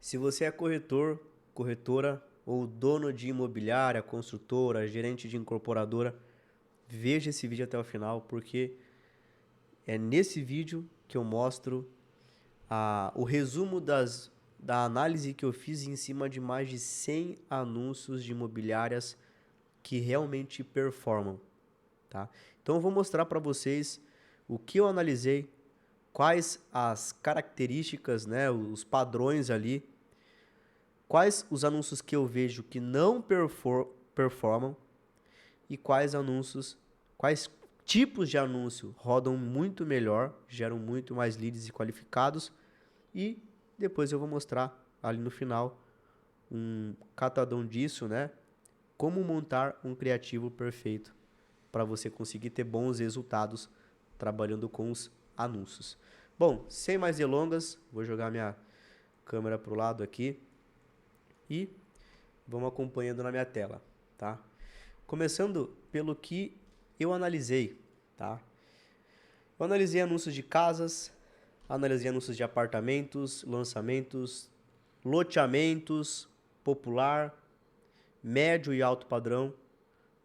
Se você é corretor, corretora ou dono de imobiliária, construtora, gerente de incorporadora, veja esse vídeo até o final, porque é nesse vídeo que eu mostro o resumo da análise que eu fiz em cima de mais de 100 anúncios de imobiliárias que realmente performam, tá? Então eu vou mostrar para vocês o que eu analisei, quais as características, né, os padrões ali, quais os anúncios que eu vejo que não performam e quais tipos de anúncio rodam muito melhor, geram muito mais leads e qualificados, e depois eu vou mostrar ali no final um catadão disso, né? Como montar um criativo perfeito para você conseguir ter bons resultados trabalhando com os anúncios. Bom, sem mais delongas, vou jogar minha câmera para o lado aqui e vamos acompanhando na minha tela, tá? Começando pelo que eu analisei, tá? Eu analisei anúncios de casas, analisei anúncios de apartamentos, lançamentos, loteamentos, popular, médio e alto padrão.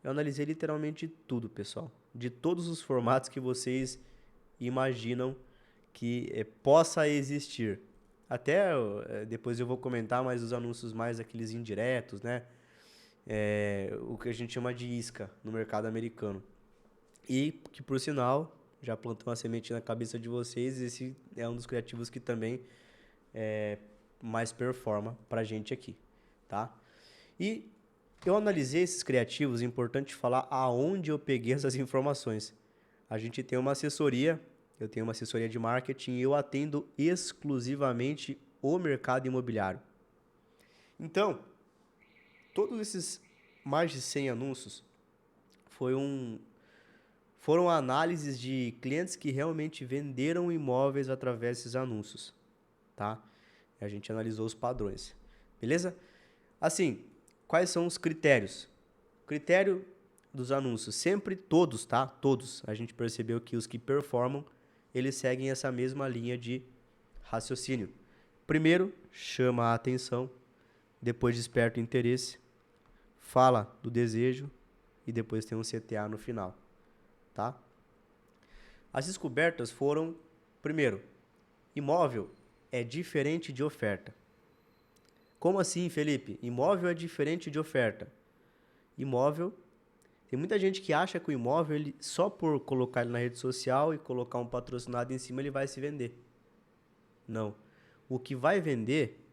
Eu analisei literalmente tudo, pessoal. De todos os formatos que vocês imaginam que possa existir. Até depois eu vou comentar mais os anúncios mais aqueles indiretos, né? O que a gente chama de isca no mercado americano. E que, por sinal, já plantou uma semente na cabeça de vocês, esse é um dos criativos que também mais performa pra gente aqui, tá? E eu analisei esses criativos, é importante falar aonde eu peguei essas informações. A gente tem uma assessoria, eu tenho uma assessoria de marketing e eu atendo exclusivamente o mercado imobiliário. Então, todos esses mais de 100 anúncios foram análises de clientes que realmente venderam imóveis através desses anúncios, tá? A gente analisou os padrões, beleza? Assim, quais são os critérios? Critério dos anúncios, sempre todos, tá? Todos. A gente percebeu que os que performam, eles seguem essa mesma linha de raciocínio. Primeiro, chama a atenção, depois desperta o interesse, fala do desejo e depois tem um CTA no final, tá? As descobertas foram, primeiro, imóvel é diferente de oferta. Como assim, Felipe? Imóvel é diferente de oferta. Imóvel, tem muita gente que acha que o imóvel, ele, só por colocar ele na rede social e colocar um patrocinado em cima, ele vai se vender. Não. O que vai vender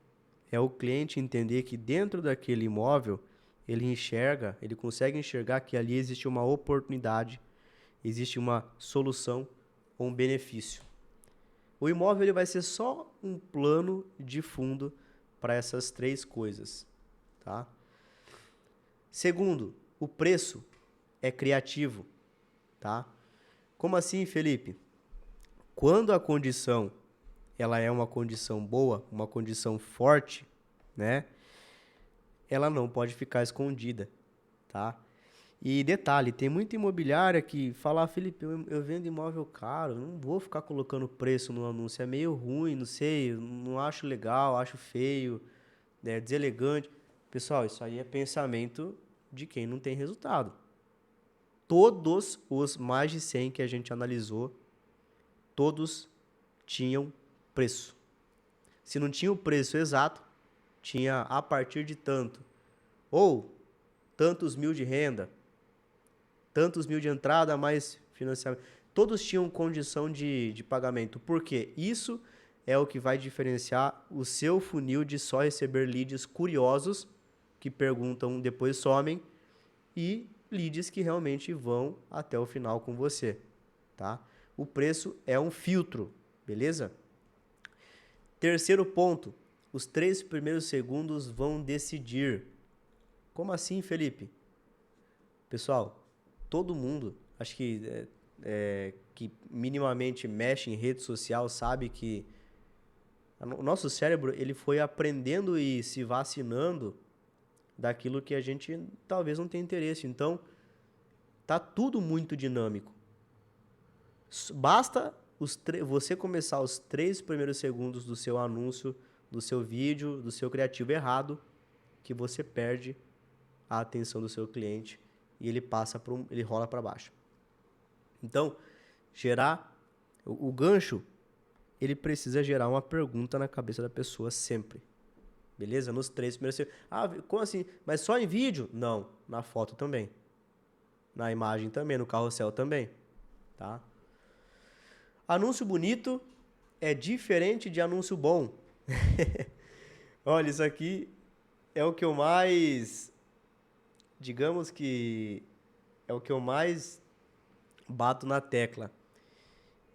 é o cliente entender que dentro daquele imóvel, ele consegue enxergar que ali existe uma oportunidade, existe uma solução ou um benefício. O imóvel ele vai ser só um plano de fundo para essas três coisas, tá? Segundo, o preço é criativo, tá? Como assim, Felipe? Quando a condição ela é uma condição boa, uma condição forte, né? Ela não pode ficar escondida, tá? E detalhe, tem muita imobiliária que fala, Felipe, eu vendo imóvel caro, não vou ficar colocando preço no anúncio, é meio ruim, não sei, não acho legal, acho feio, né, deselegante. Pessoal, isso aí é pensamento de quem não tem resultado. Todos os mais de 100 que a gente analisou, todos tinham preço. Se não tinha o preço exato, tinha a partir de tanto. Ou tantos mil de renda, tantos mil de entrada, mais financiamento. Todos tinham condição de pagamento. Por quê? Isso é o que vai diferenciar o seu funil de só receber leads curiosos, que perguntam, depois somem, e leads que realmente vão até o final com você, tá? O preço é um filtro, beleza? Terceiro ponto, os 3 primeiros segundos vão decidir. Como assim, Felipe? Pessoal, todo mundo, acho que minimamente mexe em rede social, sabe que o nosso cérebro ele foi aprendendo e se vacinando daquilo que a gente talvez não tenha interesse. Então, tá tudo muito dinâmico. Basta você começar os 3 primeiros segundos do seu anúncio, do seu vídeo, do seu criativo errado, que você perde a atenção do seu cliente e ele ele rola para baixo. Então, o gancho, ele precisa gerar uma pergunta na cabeça da pessoa sempre. Beleza? Nos 3 primeiros... como assim? Mas só em vídeo? Não, na foto também. Na imagem também, no carrossel também. Tá? Anúncio bonito é diferente de anúncio bom. Olha, isso aqui é o que eu mais... Digamos que é o que eu mais bato na tecla.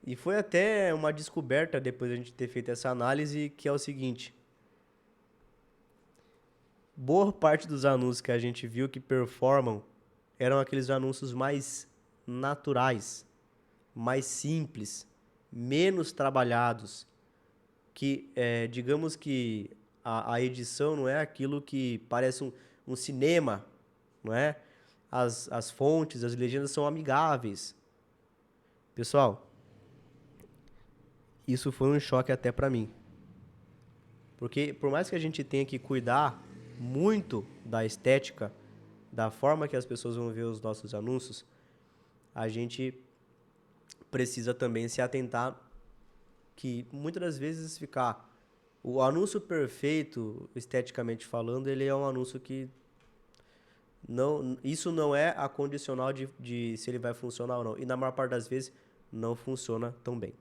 E foi até uma descoberta depois de a gente ter feito essa análise, que é o seguinte: boa parte dos anúncios que a gente viu que performam eram aqueles anúncios mais naturais, mais simples, menos trabalhados, que digamos que a edição não é aquilo que parece um cinema, não é? As fontes, as legendas são amigáveis. Pessoal, isso foi um choque até para mim. Porque por mais que a gente tenha que cuidar muito da estética, da forma que as pessoas vão ver os nossos anúncios, a gente precisa também se atentar que muitas das vezes o anúncio perfeito, esteticamente falando, ele é um anúncio que isso não é a condicional de se ele vai funcionar ou não. E na maior parte das vezes não funciona tão bem.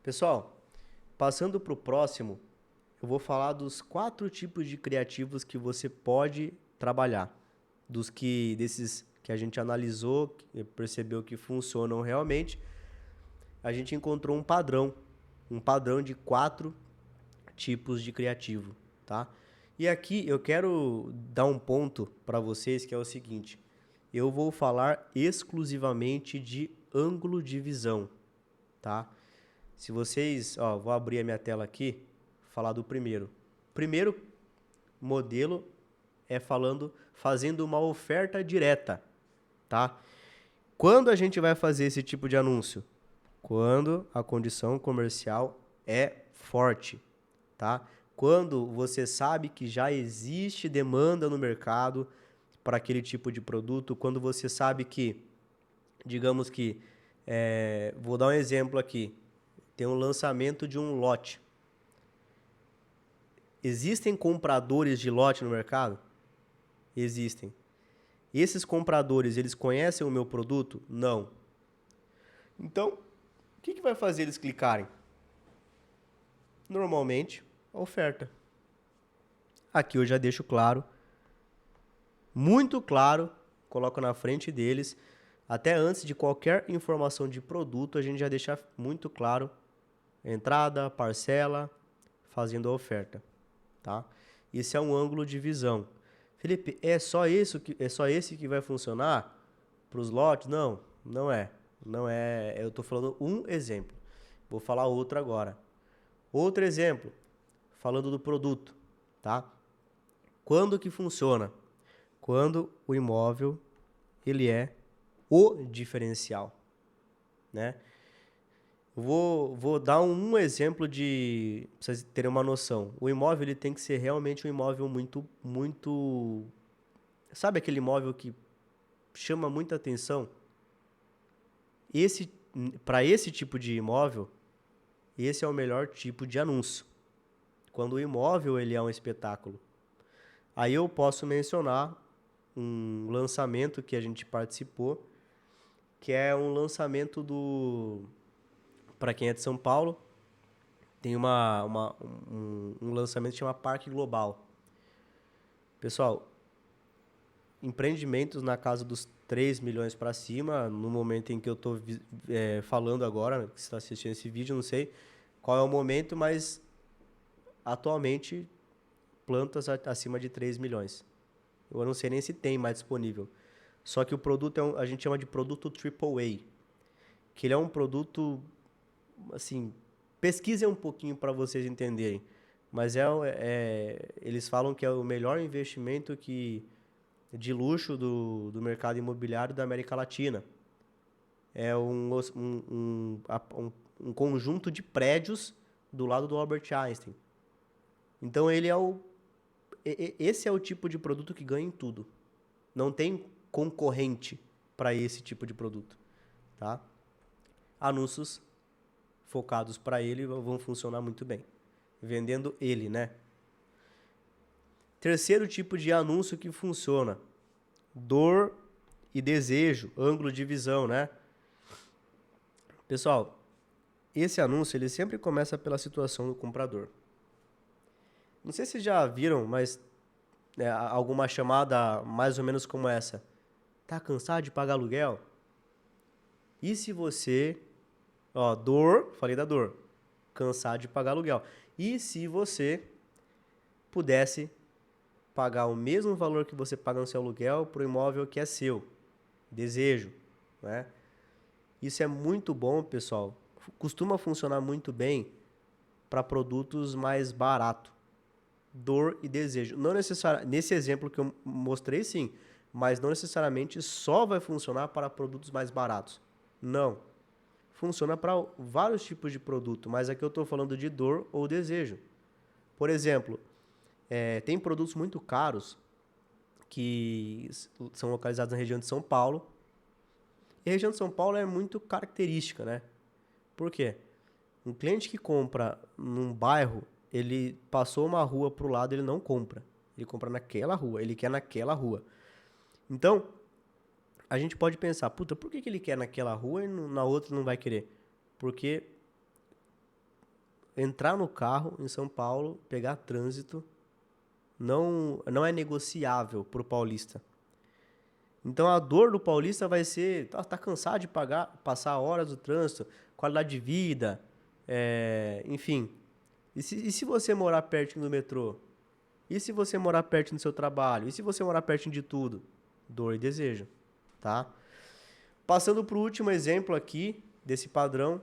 Pessoal, passando para o próximo, eu vou falar dos 4 tipos de criativos que você pode trabalhar. Desses que a gente analisou, percebeu que funcionam realmente, a gente encontrou um padrão de 4 tipos de criativo, tá? E aqui eu quero dar um ponto para vocês, que é o seguinte: eu vou falar exclusivamente de ângulo de visão, tá? Se vocês, vou abrir a minha tela aqui, falar do primeiro. Primeiro modelo é fazendo uma oferta direta, tá? Quando a gente vai fazer esse tipo de anúncio? Quando a condição comercial é forte, tá? Quando você sabe que já existe demanda no mercado para aquele tipo de produto, quando você sabe que, digamos que, vou dar um exemplo aqui, tem um lançamento de um lote. Existem compradores de lote no mercado? Existem. Esses compradores, eles conhecem o meu produto? Não. Então, o que vai fazer eles clicarem? Normalmente, a oferta. Aqui eu já deixo claro, muito claro, coloco na frente deles, até antes de qualquer informação de produto, a gente já deixa muito claro entrada, parcela, fazendo a oferta, tá? Esse é um ângulo de visão. Felipe, é só esse que vai funcionar para os lotes? Não, não é. Não é. Eu estou falando um exemplo. Vou falar outro agora. Outro exemplo, falando do produto, tá? Quando que funciona? Quando o imóvel ele é o diferencial, né? Vou dar um exemplo para vocês terem uma noção. O imóvel ele tem que ser realmente um imóvel muito... Sabe aquele imóvel que chama muita atenção? Para esse tipo de imóvel, esse é o melhor tipo de anúncio. Quando o imóvel ele é um espetáculo. Aí eu posso mencionar um lançamento que a gente participou, que é um lançamento para quem é de São Paulo, tem um lançamento que chama Parque Global. Pessoal, empreendimentos na casa dos 3 milhões para cima, no momento em que eu estou falando agora, que você está assistindo esse vídeo, não sei qual é o momento, mas atualmente plantas acima de 3 milhões. Eu não sei nem se tem mais disponível. Só que o produto a gente chama de produto AAA, que ele é um produto, assim, pesquisem um pouquinho para vocês entenderem, mas eles falam que é o melhor investimento de luxo do mercado imobiliário da América Latina. É um conjunto de prédios do lado do Albert Einstein. Então esse é o tipo de produto que ganha em tudo. Não tem concorrente para esse tipo de produto, tá? Anúncios focados para ele vão funcionar muito bem, vendendo ele, né? Terceiro tipo de anúncio que funciona: dor e desejo, ângulo de visão, né? Pessoal, esse anúncio ele sempre começa pela situação do comprador. Não sei se já viram, mas alguma chamada mais ou menos como essa. Tá cansado de pagar aluguel? E se você, dor, falei da dor, cansado de pagar aluguel. E se você pudesse pagar o mesmo valor que você paga no seu aluguel para o imóvel que é seu? Desejo, né? Isso é muito bom, pessoal. Costuma funcionar muito bem para produtos mais baratos. Dor e desejo. Não necessariamente, nesse exemplo que eu mostrei, sim, mas não necessariamente só vai funcionar para produtos mais baratos. Não. Funciona para vários tipos de produto, mas aqui eu estou falando de dor ou desejo. Por exemplo, tem produtos muito caros que são localizados na região de São Paulo. E a região de São Paulo é muito característica, né? Por quê? Um cliente que compra num bairro, ele passou uma rua para o lado, ele não compra. Ele compra naquela rua, ele quer naquela rua. Então, a gente pode pensar, puta, por que ele quer naquela rua e na outra não vai querer? Porque entrar no carro em São Paulo, pegar trânsito, não é negociável para o paulista. Então a dor do paulista vai ser, tá cansado de passar horas no trânsito, qualidade de vida, enfim. E se você morar perto do metrô? E se você morar perto do seu trabalho? E se você morar perto de tudo? Dor e desejo, tá? Passando para o último exemplo aqui, desse padrão,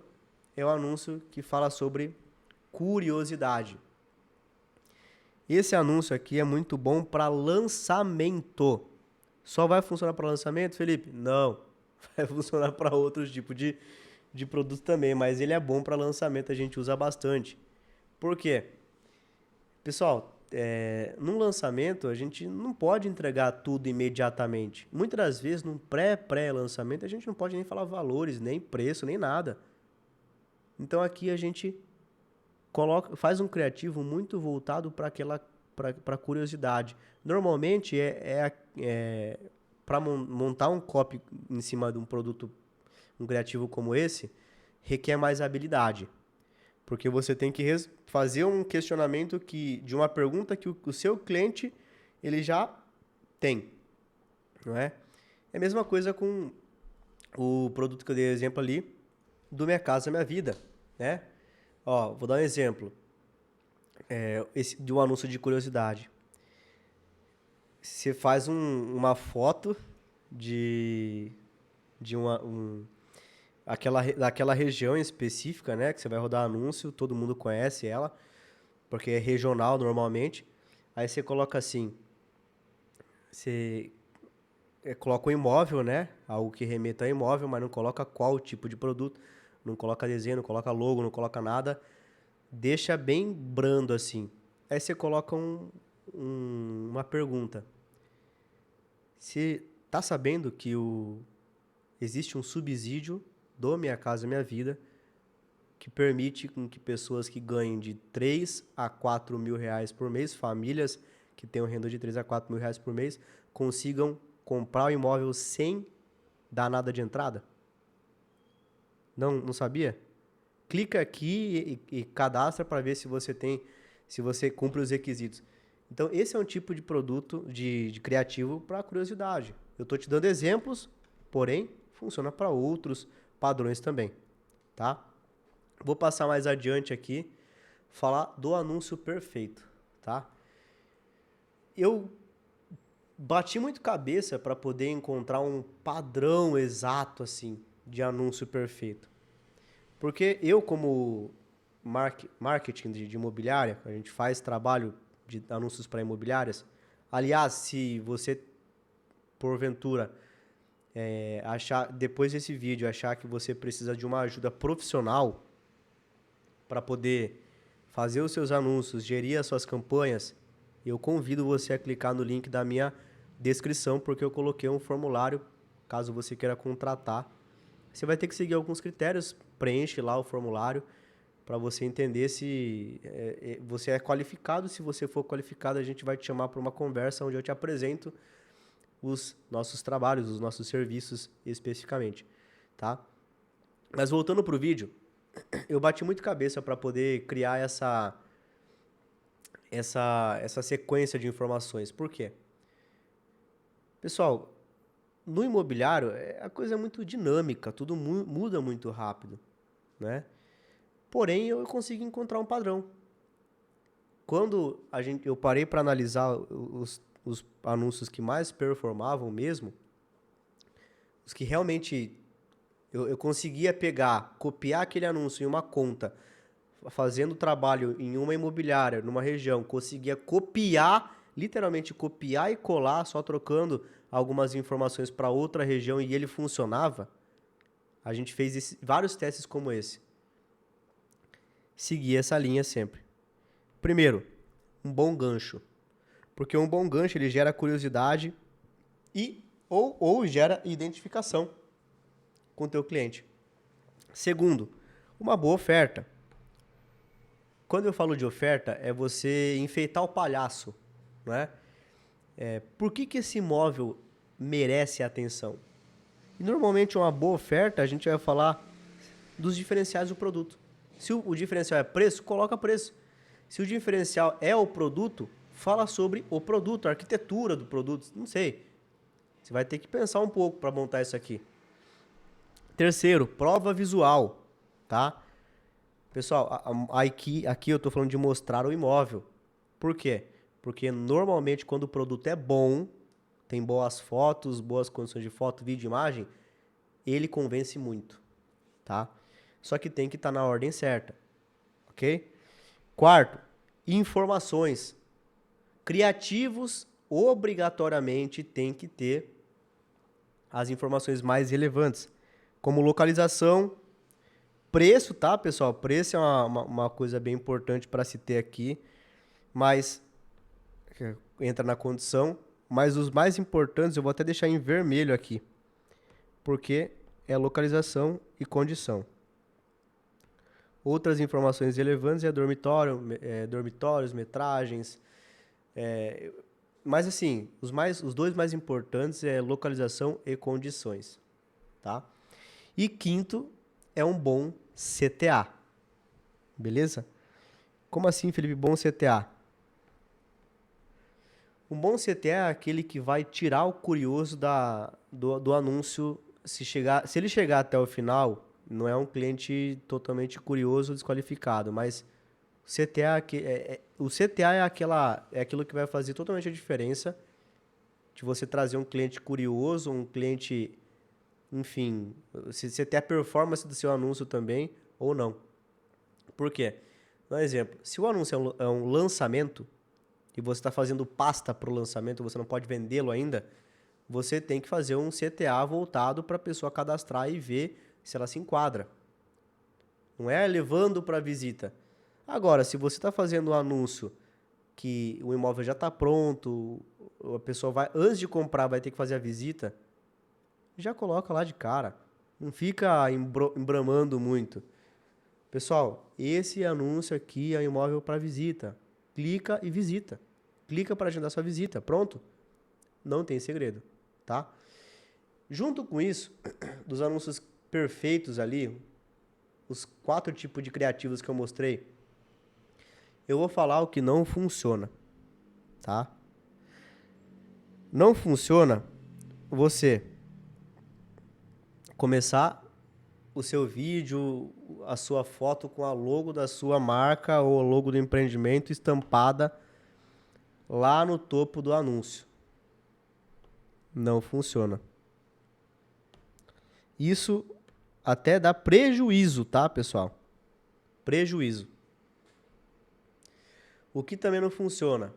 é o anúncio que fala sobre curiosidade. Esse anúncio aqui é muito bom para lançamento. Só vai funcionar para lançamento, Felipe? Não. Vai funcionar para outros tipos de produto também, mas ele é bom para lançamento, a gente usa bastante. Por quê? Pessoal, num lançamento a gente não pode entregar tudo imediatamente. Muitas das vezes, num pré-lançamento, a gente não pode nem falar valores, nem preço, nem nada. Então aqui a gente faz um criativo muito voltado para curiosidade. Normalmente para montar um copy em cima de um produto, um criativo como esse, requer mais habilidade. Porque você tem que fazer um questionamento de uma pergunta que o seu cliente ele já tem, não é? É a mesma coisa com o produto que eu dei exemplo ali do Minha Casa Minha Vida, né? Vou dar um exemplo de um anúncio de curiosidade. Você faz uma foto daquela região específica, né? Que você vai rodar anúncio, todo mundo conhece ela, porque é regional normalmente. Aí você coloca assim, você coloca o imóvel, né? Algo que remeta a imóvel, mas não coloca qual tipo de produto, não coloca desenho, não coloca logo, não coloca nada. Deixa bem brando assim. Aí você coloca uma pergunta. Você tá sabendo que existe um subsídio do Minha Casa Minha Vida que permite com que pessoas que ganhem de 3 a 4 mil reais por mês, famílias que tenham renda de 3 a 4 mil reais por mês, consigam comprar o imóvel sem dar nada de entrada? Não sabia? Clica aqui e cadastra para ver se você cumpre os requisitos. Então, esse é um tipo de produto de criativo para curiosidade. Eu estou te dando exemplos, porém, funciona para outros padrões também, tá? Vou passar mais adiante aqui, falar do anúncio perfeito, tá? Eu bati muito cabeça para poder encontrar um padrão exato, assim, de anúncio perfeito. Porque eu, como marketing de imobiliária, a gente faz trabalho de anúncios para imobiliárias. Aliás, se você, porventura, depois desse vídeo, achar que você precisa de uma ajuda profissional para poder fazer os seus anúncios, gerir as suas campanhas, eu convido você a clicar no link da minha descrição, porque eu coloquei um formulário, caso você queira contratar. Você vai ter que seguir alguns critérios, preenche lá o formulário, para você entender se você é qualificado. Se você for qualificado, a gente vai te chamar para uma conversa onde eu te apresento os nossos trabalhos, os nossos serviços especificamente, tá? Mas voltando para o vídeo, eu bati muito cabeça para poder criar essa sequência de informações. Por quê? Pessoal, no imobiliário a coisa é muito dinâmica, tudo muda muito rápido, né? Porém, eu consegui encontrar um padrão. Quando eu parei para analisar os anúncios que mais performavam mesmo, os que realmente eu conseguia pegar, copiar aquele anúncio em uma conta, fazendo trabalho em uma imobiliária, numa região, conseguia copiar, literalmente copiar e colar, só trocando algumas informações para outra região e ele funcionava. A gente fez vários testes como esse. Seguir essa linha sempre. Primeiro, um bom gancho. Porque um bom gancho ele gera curiosidade ou gera identificação com o teu cliente. Segundo, uma boa oferta. Quando eu falo de oferta, é você enfeitar o palhaço, não é? Por que esse imóvel merece atenção? E normalmente uma boa oferta, a gente vai falar dos diferenciais do produto. Se o diferencial é preço, coloca preço. Se o diferencial é o produto, fala sobre o produto, a arquitetura do produto, não sei. Você vai ter que pensar um pouco para montar isso aqui. Terceiro, prova visual, tá? Pessoal, aqui eu estou falando de mostrar o imóvel. Por quê? Porque normalmente quando o produto é bom, tem boas fotos, boas condições de foto, vídeo, imagem, ele convence muito, tá? Só que tem que estar na ordem certa, ok? Quarto, informações. Criativos obrigatoriamente tem que ter as informações mais relevantes, como localização, preço, tá, pessoal? Preço é uma coisa bem importante para se ter aqui, mas entra na condição. Mas os mais importantes eu vou até deixar em vermelho aqui, porque é localização e condição. Outras informações relevantes é dormitórios, metragens. Mas assim, os dois mais importantes é localização e condições, tá? E quinto é um bom CTA, beleza? Como assim, Felipe, bom CTA? Um bom CTA é aquele que vai tirar o curioso do anúncio. Se ele chegar até o final, não é um cliente totalmente curioso ou desqualificado, mas o CTA é aquilo que vai fazer totalmente a diferença de você trazer um cliente curioso, um cliente, enfim, se tem a performance do seu anúncio também ou não. Por quê? Dá um exemplo. Se o anúncio é um lançamento e você está fazendo pasta para o lançamento, você não pode vendê-lo ainda, você tem que fazer um CTA voltado para a pessoa cadastrar e ver se ela se enquadra. Não é levando para visita. Agora, se você está fazendo um anúncio que o imóvel já está pronto, a pessoa vai, antes de comprar, vai ter que fazer a visita, já coloca lá de cara. Não fica embramando muito. Pessoal, esse anúncio aqui é um imóvel para visita. Clica e visita. Clica para agendar sua visita. Pronto? Não tem segredo, tá? Junto com isso, dos anúncios perfeitos ali, os 4 tipos de criativos que eu mostrei, eu vou falar o que não funciona, tá? Não funciona você começar o seu vídeo, a sua foto com a logo da sua marca ou logo do empreendimento estampada lá no topo do anúncio. Não funciona. Isso até dá prejuízo, tá, pessoal? Prejuízo. O que também não funciona?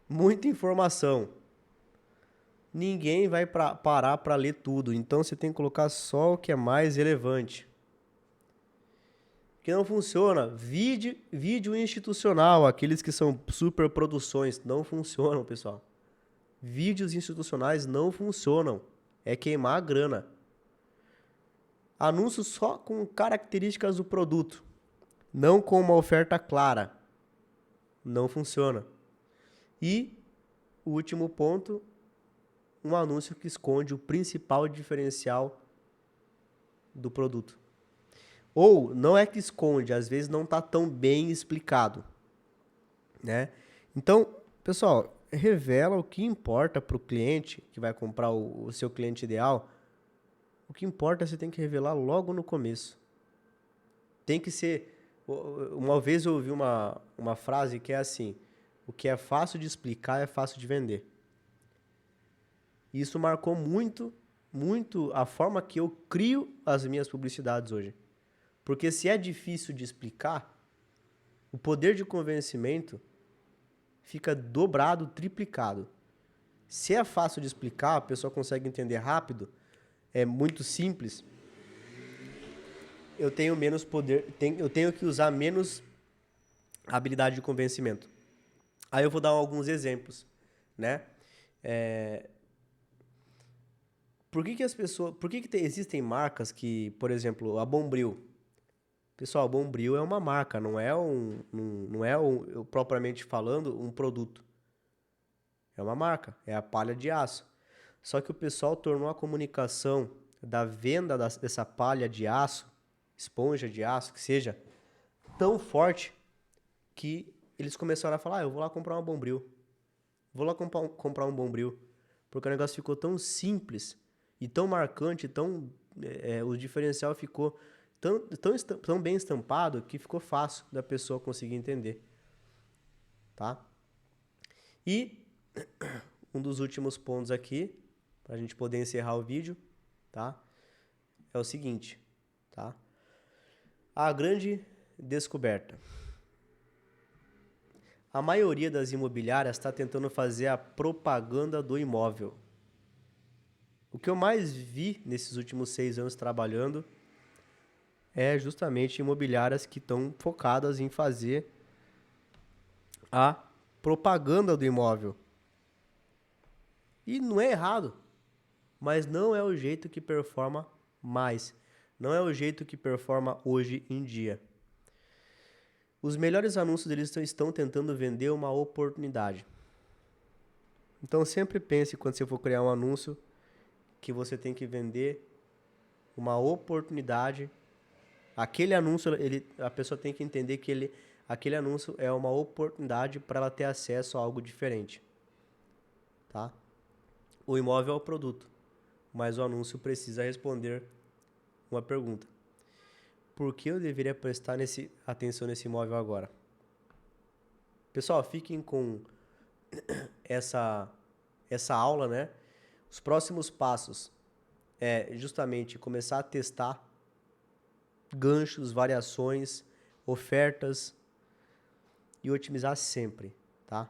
Muita informação. Ninguém vai parar para ler tudo, então você tem que colocar só o que é mais relevante. que não funciona. Vídeo institucional, aqueles que são super produções, não funcionam, pessoal. Vídeos institucionais não funcionam. É queimar a grana. Anúncio só com características do produto, não com uma oferta clara. Não funciona. E o último ponto, um anúncio que esconde o principal diferencial do produto. Ou não é que esconde, às vezes não está tão bem explicado, né? Então, pessoal, revela o que importa para o cliente que vai comprar o seu cliente ideal. O que importa você tem que revelar logo no começo. Tem que ser... Uma vez eu ouvi uma frase que é assim: o que é fácil de explicar é fácil de vender. Isso marcou muito, muito a forma que eu crio as minhas publicidades hoje. Porque se é difícil de explicar, o poder de convencimento fica dobrado, triplicado. Se é fácil de explicar, a pessoa consegue entender rápido, é muito simples, eu tenho menos poder, eu tenho que usar menos habilidade de convencimento. Aí eu vou dar alguns exemplos, né? Por que as pessoas, existem marcas que, por exemplo, a Bombril. Pessoal, a Bombril é uma marca, não é propriamente falando, um produto. É uma marca, é a palha de aço. Só que o pessoal tornou a comunicação da venda dessa palha de aço, esponja de aço, que seja, tão forte que eles começaram a falar: eu vou lá comprar uma Bombril. Vou lá comprar um Bombril. Porque o negócio ficou tão simples e tão marcante, o diferencial ficou tão bem estampado que ficou fácil da pessoa conseguir entender. Tá? E um dos últimos pontos aqui, para a gente poder encerrar o vídeo, tá? É o seguinte, tá? A grande descoberta. A maioria das imobiliárias está tentando fazer a propaganda do imóvel. O que eu mais vi nesses últimos 6 anos trabalhando é justamente imobiliárias que estão focadas em fazer a propaganda do imóvel. E não é errado, mas não é o jeito que performa mais. Não é o jeito que performa hoje em dia. Os melhores anúncios eles estão tentando vender uma oportunidade. Então sempre pense, quando você for criar um anúncio, que você tem que vender uma oportunidade. Aquele anúncio, a pessoa tem que entender que aquele anúncio é uma oportunidade para ela ter acesso a algo diferente. Tá? O imóvel é o produto, mas o anúncio precisa responder uma pergunta. Por que eu deveria prestar atenção nesse imóvel agora? Pessoal, fiquem com essa aula, né? Os próximos passos é justamente começar a testar ganchos, variações, ofertas e otimizar sempre, tá?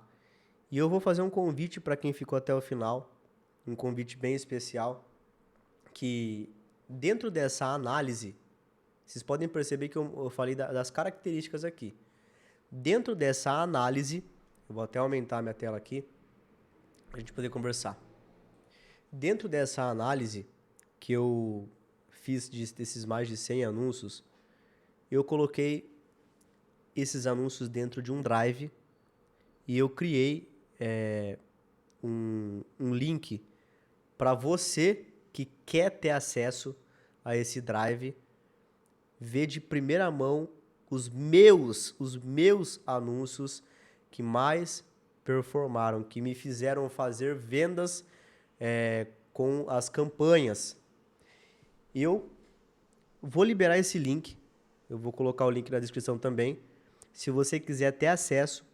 E eu vou fazer um convite para quem ficou até o final, um convite bem especial, que dentro dessa análise, vocês podem perceber que eu falei das características aqui. Dentro dessa análise, eu vou até aumentar a minha tela aqui, para a gente poder conversar. Dentro dessa análise que eu fiz desses mais de 100 anúncios, eu coloquei esses anúncios dentro de um drive e eu criei um link para você que quer ter acesso a esse drive, ver de primeira mão os meus anúncios que mais performaram, que me fizeram fazer vendas com as campanhas. Eu vou liberar esse link, eu vou colocar o link na descrição também. Se você quiser ter acesso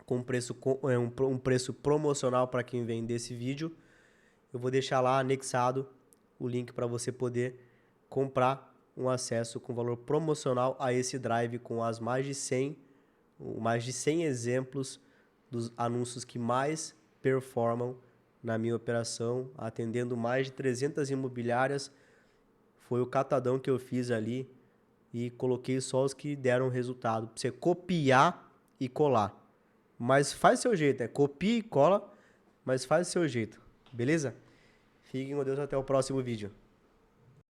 com um preço promocional para quem vender esse vídeo, eu vou deixar lá anexado o link para você poder comprar um acesso com valor promocional a esse drive com as mais de 100 exemplos dos anúncios que mais performam na minha operação, atendendo mais de 300 imobiliárias. Foi o catadão que eu fiz ali e coloquei só os que deram resultado. Pra você copiar e colar. Mas faz seu jeito, copia e cola, mas faz o seu jeito. Beleza? Fiquem com Deus até o próximo vídeo.